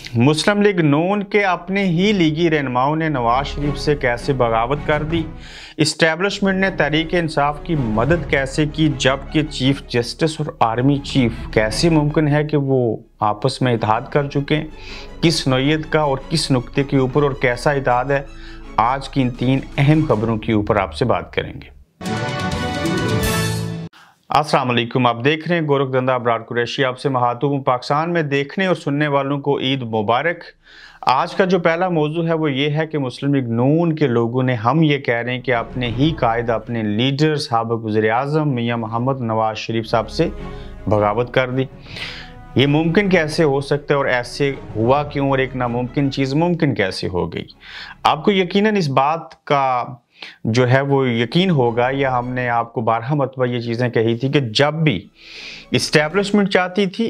मुस्लिम league नून के अपने ही लीगी रहनुमाओं ने नवाज शरीफ से कैसे बगावत कर दी। इस्टेब्लिशमेंट ने तहरीक इंसाफ की मदद कैसे की, जबकि चीफ जस्टिस और आर्मी चीफ कैसे मुमकिन है कि वो आपस में इत्तेहाद कर चुके हैं, किस नौयत का और किस नुक्ते के ऊपर और कैसा इत्तेहाद है। आज की इन 3 अहम खबरों के ऊपर आपसे बात करेंगे। अस्सलाम वालेकुम, आप देख रहे हैं गोरखधंधा अबरार कुरैशी। आपसे महातूब पाकिस्तान में देखने और सुनने वालों को ईद मुबारक। आज का जो पहला मौजू है वो ये है कि मुस्लिम लीग नून के लोगों ने, हम ये कह रहे हैं कि अपने ही कायद, अपने लीडर साबिक़ वज़ीर-ए-आज़म मियां मोहम्मद नवाज शरीफ साहब से बगावत कर दी। ये मुमकिन कैसे हो सकता है और ऐसे हुआ क्यों, और एक नामुमकिन चीज़ मुमकिन कैसे हो गई। आपको यकीनन इस बात का जो है वो यकीन होगा, या हमने आपको 12 मरतबा ये चीज़ें कही थी कि जब भी इस्टेब्लिशमेंट चाहती थी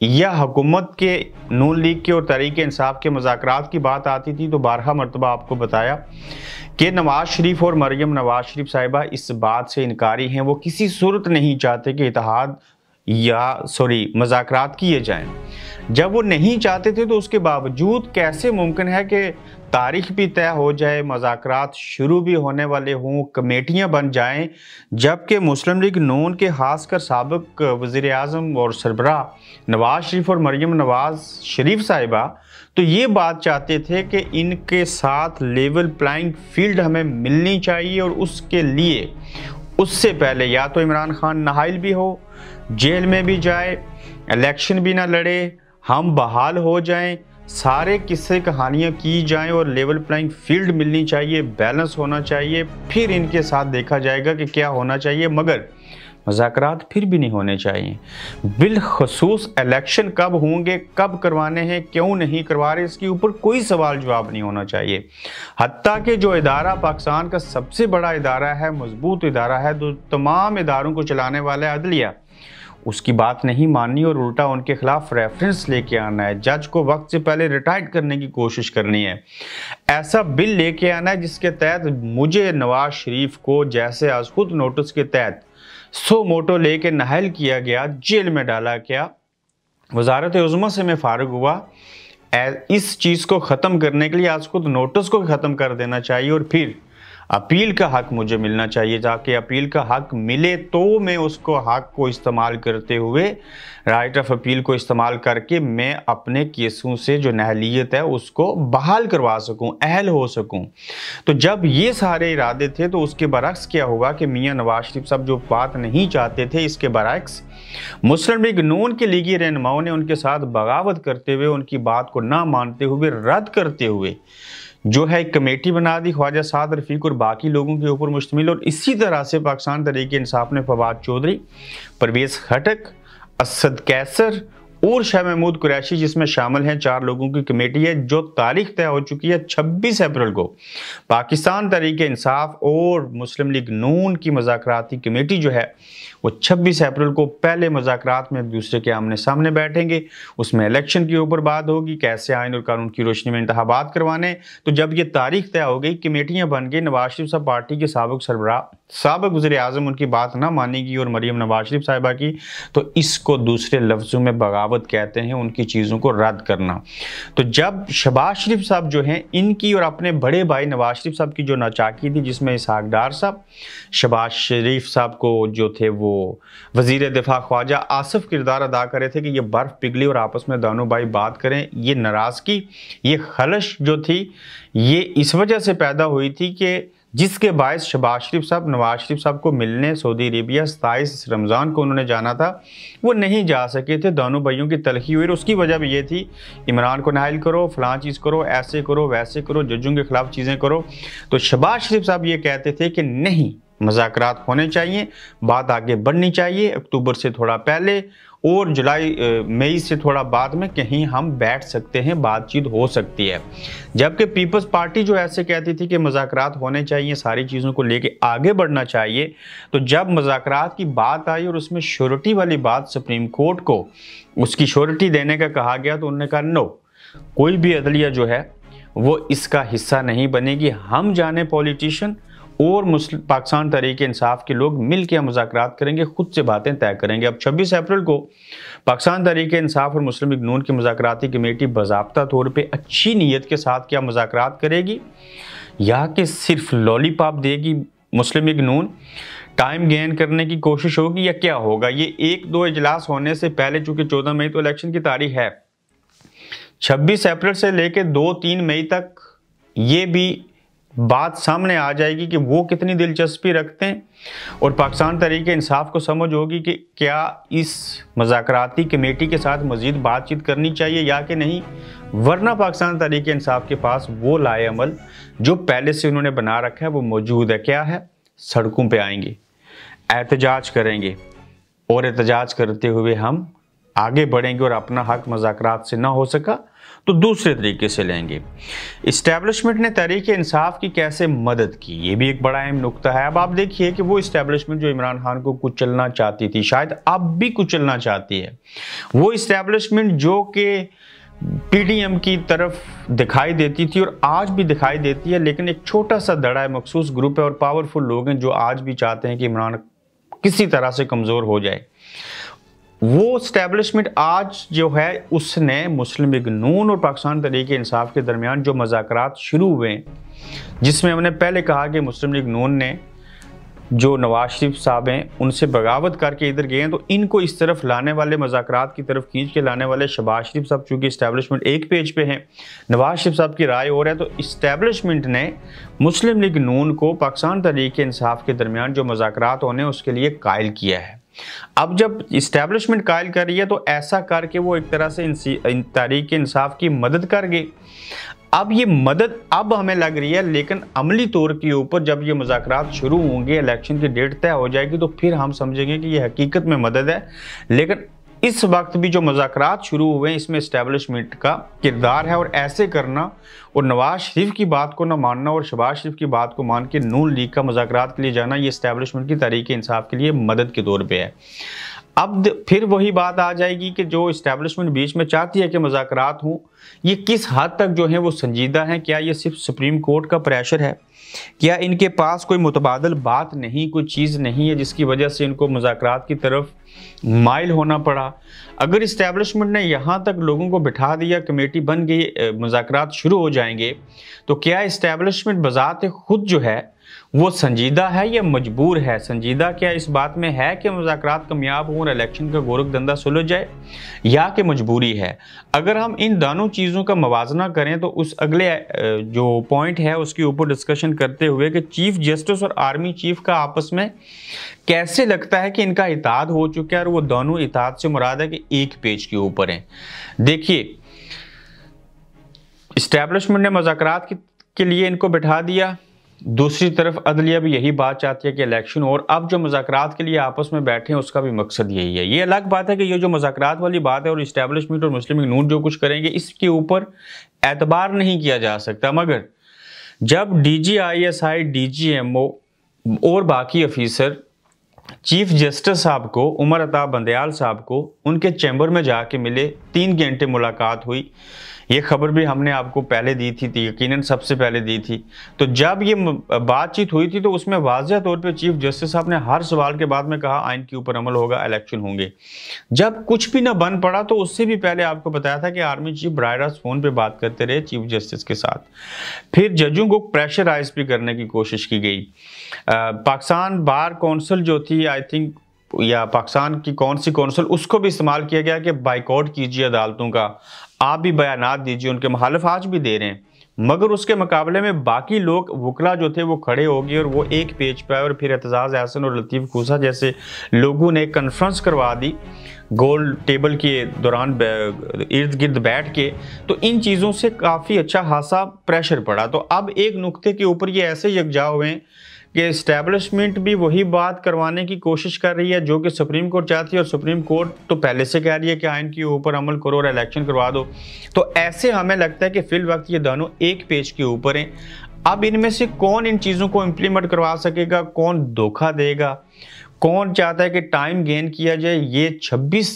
या हुकूमत के नून लीग के और तहरीक इंसाफ के मुज़ाकरात की बात आती थी, तो 12 मरतबा आपको बताया कि नवाज शरीफ और मरियम नवाज शरीफ साहिबा इस बात से इनकारी हैं। वो किसी सूरत नहीं चाहते कि इत्तेहाद मुज़ाकरात किए जाएं। जब वो नहीं चाहते थे तो उसके बावजूद कैसे मुमकिन है कि तारीख भी तय हो जाए, मुज़ाकरात शुरू भी होने वाले हों, कमेटियां बन जाएं, जबकि मुस्लिम लीग नून के खासकर साबिक़ वज़ीर-ए-आज़म और सरबराह नवाज शरीफ और मरियम नवाज शरीफ साहिबा तो ये बात चाहते थे कि इनके साथ लेवल प्लेइंग फील्ड हमें मिलनी चाहिए, और उसके लिए उससे पहले या तो इमरान खान नाहल भी हो, जेल में भी जाए, इलेक्शन भी ना लड़े, हम बहाल हो जाएं, सारे किस्से कहानियां की जाएं और लेवल प्लेइंग फील्ड मिलनी चाहिए, बैलेंस होना चाहिए। फिर इनके साथ देखा जाएगा कि क्या होना चाहिए, मगर मुज़ाकरात फिर भी नहीं होने चाहिए। बिलखसूस इलेक्शन कब होंगे, कब करवाने हैं, क्यों नहीं करवा रहे, इसके ऊपर कोई सवाल जवाब नहीं होना चाहिए। हत्ता कि जो इदारा पाकिस्तान का सबसे बड़ा इदारा है, मजबूत इदारा है, जो तमाम इदारों को चलाने वाला है, अदलिया, उसकी बात नहीं माननी और उल्टा उनके खिलाफ रेफरेंस लेके आना है। जज को वक्त से पहले रिटायर्ड करने की कोशिश करनी है। ऐसा बिल लेके आना है जिसके तहत मुझे नवाज शरीफ को, जैसे आज खुद नोटिस के तहत 100 मोटो लेके नाहल किया गया, जेल में डाला गया, वजारत उज़्मा से मैं फारिग हुआ, इस चीज़ को ख़त्म करने के लिए आज खुद नोटिस को ख़त्म कर देना चाहिए, और फिर अपील का हक मुझे मिलना चाहिए। जाके अपील का हक मिले तो मैं उसको हक को इस्तेमाल करते हुए, राइट ऑफ अपील को इस्तेमाल करके, मैं अपने केसों से जो नहलियत है उसको बहाल करवा सकूं, अहल हो सकूं। तो जब ये सारे इरादे थे तो उसके बरक्स क्या हुआ कि मियां नवाज शरीफ साहब जो बात नहीं चाहते थे, इसके बरक्स मुस्लिम लीग नून के लीगी रहनुमाओं ने उनके साथ बगावत करते हुए, उनकी बात को ना मानते हुए, रद्द करते हुए जो है एक कमेटी बना दी ख्वाजा साद रफीक और बाकी लोगों के ऊपर मुश्तमिल। और इसी तरह से पाकिस्तान तहरीक इंसाफ ने फवाद चौधरी, परवेज़ खटक, असद कैसर और शाह महमूद कुरैशी, जिसमें शामिल हैं 4 लोगों की कमेटी है, जो तारीख तय हो चुकी है 26 अप्रैल को। पाकिस्तान तहरीक इंसाफ और मुस्लिम लीग नून की मुज़ाकराती कमेटी जो है वो 26 अप्रैल को पहले मुज़ाकरात में एक दूसरे के आमने सामने बैठेंगे। उसमें इलेक्शन के ऊपर बात होगी, कैसे आइन और कानून की रोशनी में इंतखाबात करवाने। तो जब ये तारीख तय हो गई, कमेटियाँ बन गई, नवाज शरीफ साहब पार्टी के साबिक़ सरबराह, साबिक़ वज़ीर-ए-आज़म, उनकी बात ना मानेगी और मरियम नवाज शरीफ साहिबा की, तो इसको दूसरे लफ्ज़ों में बगावत कहते हैं, उनकी चीज़ों को रद्द करना। तो जब शहबाज शरीफ साहब जो हैं, इनकी और अपने बड़े भाई नवाज शरीफ साहब की जो नाचाकी थी, जिसमें इसहाक डार साहब शहबाज शरीफ साहब को जो थे वो वज़ीर दिफा ख्वाजा आसिफ किरदार अदा कर रहे थे कि ये बर्फ़ पिघली और आपस में दोनों भाई बात करें। ये नाराज़गी, ये खलश जो थी, ये इस वजह से पैदा हुई थी कि जिसके बायस शहबाज शरीफ साहब नवाज शरीफ साहब को मिलने सऊदी अरेबिया 27 रमज़ान को उन्होंने जाना था, वो नहीं जा सके थे। दोनों भाइयों की तलखी हुई, और उसकी वजह भी ये थी, इमरान को नाहल करो, फलां चीज़ करो, ऐसे करो, वैसे करो, जजों के खिलाफ चीज़ें करो। तो शहबाज शरीफ साहब ये कहते थे कि नहीं, मुज़ाकरात होने चाहिए, बात आगे बढ़नी चाहिए, अक्टूबर से थोड़ा पहले और मई से थोड़ा बाद में कहीं हम बैठ सकते हैं, बातचीत हो सकती है। जबकि पीपल्स पार्टी जो ऐसे कहती थी कि मुज़ाकरात होने चाहिए, सारी चीज़ों को लेके आगे बढ़ना चाहिए। तो जब मुज़ाकरात की बात आई और उसमें श्योरिटी वाली बात सुप्रीम कोर्ट को उसकी श्योरिटी देने का कहा गया, तो उन्होंने कहा नो, कोई भी अदलिया जो है वो इसका हिस्सा नहीं बनेगी। हम जाने पॉलिटिशियन और पाकिस्तान तहरीक इंसाफ के लोग मिल के मुज़ाकरात करेंगे, खुद से बातें तय करेंगे। अब 26 अप्रैल को पाकिस्तान तहरीक इंसाफ और मुस्लिम लीग नून की मुज़ाकराती कमेटी बाज़ाब्ता तौर पे अच्छी नीयत के साथ क्या मुज़ाकरात करेगी, या कि सिर्फ लॉलीपॉप देगी मुस्लिम लीग नून, टाइम गेन करने की कोशिश होगी, या क्या होगा। ये 1-2 इजलास होने से पहले, चूंकि 14 मई तो इलेक्शन की तारीख है, 26 अप्रैल से लेकर 2-3 मई तक ये भी बात सामने आ जाएगी कि वो कितनी दिलचस्पी रखते हैं, और पाकिस्तान तहरीक इंसाफ को समझ होगी कि क्या इस मुज़ाकराती कमेटी के साथ मज़ीद बातचीत करनी चाहिए या कि नहीं। वरना पाकिस्तान तहरीक इंसाफ के पास वो लाए अमल जो पहले से उन्होंने बना रखा है वो मौजूद है। क्या है? सड़कों पे आएंगे, एहतजाज करेंगे, और एहतजाज करते हुए हम आगे बढ़ेंगे, और अपना हक मुज़ाकरात से ना हो सका तो दूसरे तरीके से लेंगे। इस्टेब्लिशमेंट ने तहरीक इंसाफ की कैसे मदद की, ये भी एक बड़ा अहम नुक्ता है। अब आप देखिए कि वो इस्टेब्लिशमेंट जो इमरान खान को कुचलना चाहती थी, शायद अब भी कुचलना चाहती है, वो इस्टेब्लिशमेंट जो कि पीडीएम की तरफ दिखाई देती थी और आज भी दिखाई देती है, लेकिन एक छोटा सा धड़ा है, मखसूस ग्रुप है और पावरफुल लोग हैं जो आज भी चाहते हैं कि इमरान किसी तरह से कमज़ोर हो जाए। वो स्टैब्लिशमेंट आज जो है उसने मुस्लिम लीग नून और पाकिस्तान तहरीक इंसाफ के दरमियान जो मुज़ाकरात शुरू हुए, जिसमें हमने पहले कहा कि मुस्लिम लीग नून ने जो नवाज शरीफ साहब हैं उनसे बगावत करके इधर गए हैं, तो इनको इस तरफ लाने वाले, मुज़ाकरात की तरफ खींच के लाने वाले शहबाज शरीफ साहब, चूँकि इस्टेब्लिशमेंट एक पेज पे हैं, नवाज शरीफ साहब की राय और है, तो इस्टेब्लिशमेंट ने मुस्लिम लीग नून को पाकिस्तान तहरीक इंसाफ के दरमियान जो मुज़ाकरात होने उसके लिए कायल किया है। अब जब इस्टेब्लिशमेंट कायल कर रही है तो ऐसा करके वो एक तरह से तहरीक इंसाफ की मदद कर गए। अब ये मदद अब हमें लग रही है, लेकिन अमली तौर के ऊपर जब ये मुज़ाकरात शुरू होंगे, इलेक्शन की डेट तय हो जाएगी, तो फिर हम समझेंगे कि ये हकीकत में मदद है। लेकिन इस वक्त भी जो मुज़ाकरात शुरू हुए हैं इसमें इस्टेब्लिशमेंट का किरदार है, और ऐसे करना और नवाज शरीफ की बात को न मानना और शहबाज शरीफ की बात को मान के नून लीग का मुज़ाकरात के लिए जाना, ये इस्टेब्लिशमेंट की तहरीक इंसाफ के लिए मदद के तौर पे है। अब फिर वही बात आ जाएगी कि जो इस्टेब्लिशमेंट बीच में चाहती है कि मुज़ाकरात हों, ये किस हद तक जो है वो संजीदा है। क्या ये सिर्फ सुप्रीम कोर्ट का प्रेशर है? क्या इनके पास कोई मुतबादल बात नहीं, कोई चीज़ नहीं है जिसकी वजह से इनको मुज़ाकरात की तरफ माइल होना पड़ा? अगर इस्टेब्लिशमेंट ने यहाँ तक लोगों को बिठा दिया, कमेटी बन गई, मुज़ाकरात शुरू हो जाएंगे, तो क्या इस्टेब्लिशमेंट बज़ात खुद जो है वो संजीदा है या मजबूर है? संजीदा क्या इस बात में है कि मुज़ाकरात कामयाब हों और इलेक्शन का गोरख धंधा सुलझ जाए, या कि मजबूरी है? अगर हम इन दोनों चीज़ों का मवाजना करें तो उस अगले जो पॉइंट है उसके ऊपर डिस्कशन करते हुए कि चीफ जस्टिस और आर्मी चीफ का आपस में कैसे लगता है कि इनका इताद हो चुका है, और वो दोनों इताद से मुराद है कि एक पेज के ऊपर हैं। देखिए, इस्टेब्लिशमेंट ने मुज़ाकरात के लिए इनको बिठा दिया, दूसरी तरफ अदलिया भी यही बात चाहती है कि इलेक्शन, और अब जो मुज़ाकरात के लिए आपस में बैठे हैं उसका भी मकसद यही है। ये अलग बात है कि ये जो मुज़ाकरात वाली बात है और इस्टेब्लिशमेंट और मुस्लिम लीग नून जो कुछ करेंगे इसके ऊपर एतबार नहीं किया जा सकता, मगर जब DGISI, DGMO और बाकी अफीसर चीफ जस्टिस साहब को, उमर अता बंदयाल साहब को उनके चैम्बर में जाके मिले, 3 घंटे मुलाकात हुई, ये खबर भी हमने आपको पहले दी थी, यकीनन सबसे पहले दी थी। तो जब ये बातचीत हुई थी तो उसमें वाज़ह तौर पे चीफ जस्टिस साहब ने हर सवाल के बाद में कहा आइन के ऊपर अमल होगा, इलेक्शन होंगे। जब कुछ भी ना बन पड़ा तो उससे भी पहले आपको बताया था कि आर्मी चीफ बराह रास्त फ़ोन पे बात करते रहे चीफ जस्टिस के साथ। फिर जजों को प्रेशराइज भी करने की कोशिश की गई। पाकिस्तान बार कौंसिल जो थी, आई थिंक, या पाकिस्तान की कौन सी कौंसिल, उसको भी इस्तेमाल किया गया कि बाइकआउट कीजिए अदालतों का, आप भी बयानात दीजिए। उनके मुखालिफ आज भी दे रहे हैं, मगर उसके मुकाबले में बाकी लोग वकला जो थे वो खड़े हो गए और वो एक पेज पे आए, और फिर एतजाज़ एहसन और लतीफ़ खूसा जैसे लोगों ने कॉन्फ्रेंस करवा दी गोल टेबल के दौरान इर्द गिर्द बैठ के। तो इन चीज़ों से काफ़ी अच्छा खासा प्रेशर पड़ा। तो अब एक नुक्ते के ऊपर ये ऐसे यकजा हुए हैं कि इस्टेब्लिशमेंट भी वही बात करवाने की कोशिश कर रही है जो कि सुप्रीम कोर्ट चाहती है, और सुप्रीम कोर्ट तो पहले से कह रही है कि आइन के ऊपर अमल करो और इलेक्शन करवा दो। तो ऐसे हमें लगता है कि फिल वक्त ये दोनों एक पेज के ऊपर हैं। अब इनमें से कौन इन चीज़ों को इम्प्लीमेंट करवा सकेगा, कौन धोखा देगा, कौन चाहता है कि टाइम गेन किया जाए, ये 26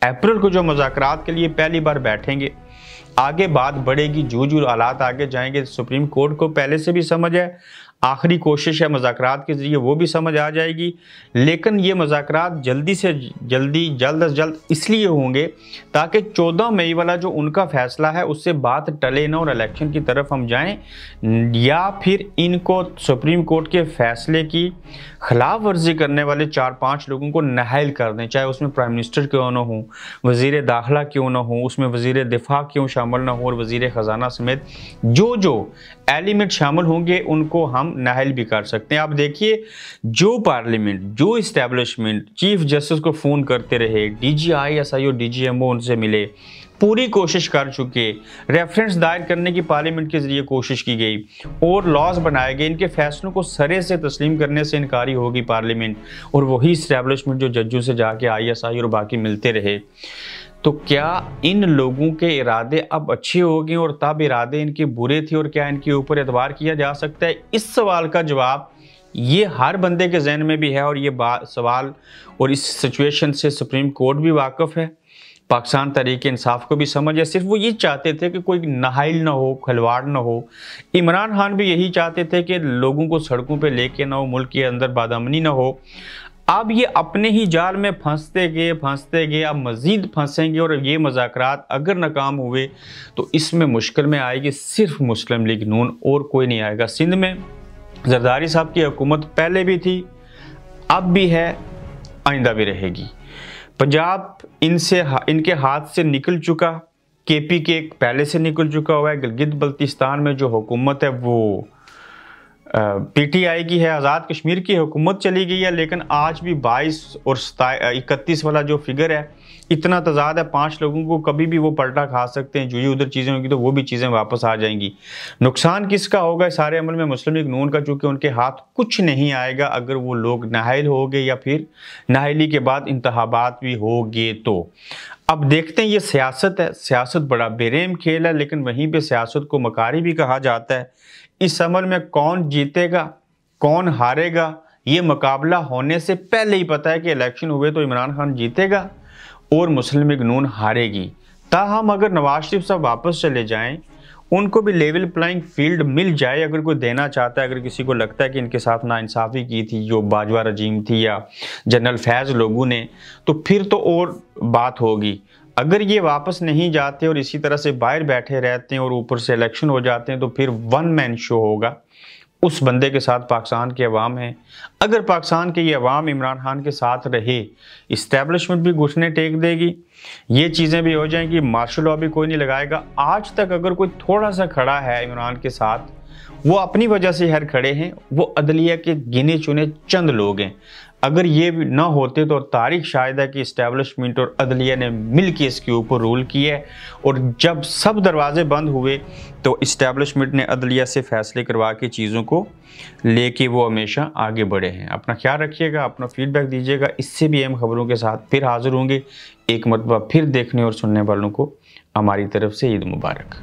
अप्रैल को जो मुज़ाकरात के लिए पहली बार बैठेंगे, आगे बात बढ़ेगी, जो हालात आगे जाएंगे। सुप्रीम कोर्ट को पहले से भी समझ है, आखिरी कोशिश है मुज़ाकरात के ज़रिए, वो भी समझ आ जाएगी। लेकिन ये मुज़ाकरात जल्द अज जल्द इसलिए होंगे ताकि 14 मई वाला जो उनका फ़ैसला है उससे बात टले ना और इलेक्शन की तरफ हम जाएं, या फिर इनको सुप्रीम कोर्ट के फ़ैसले की खिलाफ वर्जी करने वाले 4-5 लोगों को नाअहल कर दें, चाहे उसमें प्राइम मिनिस्टर क्यों ना हो, वज़ीर दाखिला क्यों ना हो, उसमें वज़ीर दिफा क्यों शामिल ना हो, और वज़ीर ख़जाना समेत जो एलिमेंट शामिल होंगे उनको हम नाअहल भी कर सकते हैं। आप देखिए, जो पार्लियामेंट, जो इस्टेब्लिशमेंट चीफ जस्टिस को फ़ोन करते रहे, DGI SI और DGMO उनसे मिले, पूरी कोशिश कर चुके, रेफरेंस दायर करने की पार्लियामेंट के जरिए कोशिश की गई और लॉज बनाए गए, इनके फैसलों को सरे से तस्लीम करने से इनकारी होगी पार्लियामेंट, और वही इस्टेब्लिशमेंट जो जजों से जाके ISI और बाकी मिलते रहे। तो क्या इन लोगों के इरादे अब अच्छे हो गए और तब इरादे इनके बुरे थे, और क्या इनके ऊपर एतबार किया जा सकता है? इस सवाल का जवाब ये हर बंदे के जहन में भी है, और ये सवाल और इस सिचुएशन से सुप्रीम कोर्ट भी वाकिफ़ है, पाकिस्तान तहरीक इंसाफ को भी समझ है। सिर्फ वो ये चाहते थे कि कोई नाहल ना हो, खिलवाड़ ना हो। इमरान खान भी यही चाहते थे कि लोगों को सड़कों पे लेके ना हो, मुल्क के अंदर बदअमनी ना हो। अब ये अपने ही जाल में फंसते गए, अब मज़ीद फंसेंगे, और ये मुज़ाकरात अगर नाकाम हुए तो इसमें मुश्किल में आएगी सिर्फ मुस्लिम लीग नून, और कोई नहीं आएगा। सिंध में जरदारी साहब की हुकूमत पहले भी थी, अब भी है, आइंदा भी रहेगी। पंजाब इनके हाथ से निकल चुका, KPK पहले से निकल चुका हुआ है। गिलगित बल्तिस्तान में जो हुकूमत है वो PTI की है, आज़ाद कश्मीर की हुकूमत चली गई है, लेकिन आज भी 22 और 31 वाला जो फिगर है, इतना तजाद है, 5 लोगों को कभी भी वो पलटा खा सकते हैं। जो ये उधर चीज़ें होंगी तो वो भी चीज़ें वापस आ जाएंगी। नुकसान किसका होगा सारे अमल में? मुस्लिम लीग नून का, चूँकि उनके हाथ कुछ नहीं आएगा अगर वो लोग नाअहल हो गए, या फिर नाअहली के बाद इंतखाबात भी हो गए। तो अब देखते हैं, ये सियासत है, सियासत बड़ा बेरहम खेल है, लेकिन वहीं पर सियासत को मकारी भी कहा जाता है। इस अमल में कौन जीतेगा, कौन हारेगा, ये मुकाबला होने से पहले ही पता है कि इलेक्शन हुए तो इमरान खान जीतेगा और मुस्लिम लीग नून हारेगी। ताहम अगर नवाज शरीफ साहब वापस चले जाएं, उनको भी लेवल प्लेइंग फील्ड मिल जाए, अगर कोई देना चाहता है, अगर किसी को लगता है कि इनके साथ नाइंसाफ़ी की थी जो बाजवा रजीम थी या जनरल फैज़ लोगों ने, तो फिर तो और बात होगी। अगर ये वापस नहीं जाते और इसी तरह से बाहर बैठे रहते हैं और ऊपर से इलेक्शन हो जाते हैं, तो फिर वन मैन शो होगा। उस बंदे के साथ पाकिस्तान की अवाम है। अगर पाकिस्तान की ये अवाम इमरान खान के साथ रहे, इस्टेब्लिशमेंट भी घुटने टेक देगी, ये चीज़ें भी हो जाएंगी, मार्शल लॉ भी कोई नहीं लगाएगा। आज तक अगर कोई थोड़ा सा खड़ा है इमरान के साथ, वो अपनी वजह से हर खड़े हैं, वो अदलिया के गिने चुने चंद लोग हैं। अगर ये ना होते तो तारीख शायद है कि इस्टेब्लिशमेंट और अदलिया ने मिल के इसके ऊपर रूल किया है, और जब सब दरवाजे बंद हुए तो इस्टेब्लिशमेंट ने अदलिया से फैसले करवा के चीज़ों को लेके वो हमेशा आगे बढ़े हैं। अपना ख्याल रखिएगा, अपना फीडबैक दीजिएगा। इससे भी अहम खबरों के साथ फिर हाजिर होंगे। एक मरतबा फिर देखने और सुनने वालों को हमारी तरफ से ईद मुबारक।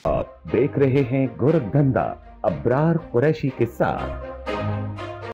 आप देख रहे हैं गोरखधंधा अब्रार कुरैशी के साथ।